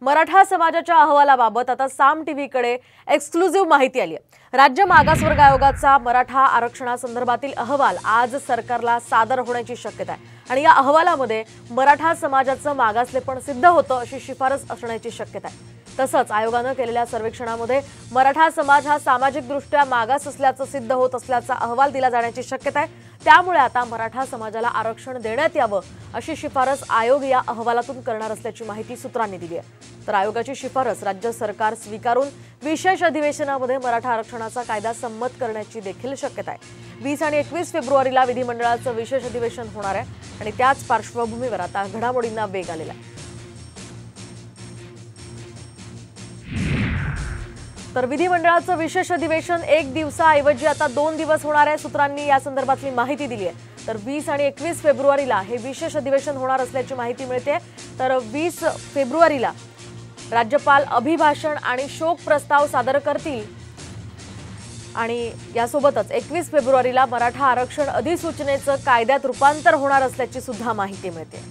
मराठा समाजाच्या अहवालाबाबत आता साम टीव्हीकडे एक्सक्लुझिव्ह माहिती आली आहे। राज्य मागासवर्ग आयोगाचा मराठा आरक्षणासंदर्भातील अहवाल आज सरकारला सादर होण्याची शक्यता आहे आणि या अहवालामध्ये मराठा समाजाचं मागासलेपण सिद्ध होतं अशी शिफारस असण्याची शक्यता आहे। तसंच आयोगाने केलेल्या सर्वेक्षणामध्ये मराठा समाज हा सामाजिकदृष्ट्या मागास असल्याचं सिद्ध होत असल्याचा अहवाल दिला जाण्याची शक्यता आहे। त्यामुळे आता मराठा समाजाला आरक्षण देण्यात यावं अशी शिफारस आयोग या अहवालातून करणार असल्याची माहिती सूत्रांनी दिली आहे। तर आयोगाची शिफारस राज्य सरकार स्वीकारून विशेष अधिवेशनामध्ये मराठा आरक्षणाचा कायदा संमत करण्याची देखील शक्यता आहे। 20 आणि 21 फेब्रुवारीला विधिमंडळाचं विशेष अधिवेशन होणार आहे आणि त्याच पार्श्वभूमीवर आता घडामोडींना वेग आलेला आहे। तर विधिमंडळाचं विशेष अधिवेशन 1 दिवसाऐवजी आता 2 दिवस होणार आहे। सूत्रांनी या संदर्भातली माहिती दिली आहे। तर 20 आणि 21 फेब्रुवारीला हे विशेष अधिवेशन होणार असल्याची माहिती मिळते। तर 20 फेब्रुवारीला राज्यपाल अभिभाषण आणि शोक प्रस्ताव सादर करतील आणि यासोबतच 21 फेब्रुवारीला मराठा आरक्षण अधिसूचनेचं कायद्यात रूपांतर होणार असल्याची सुद्धा माहिती मिळते।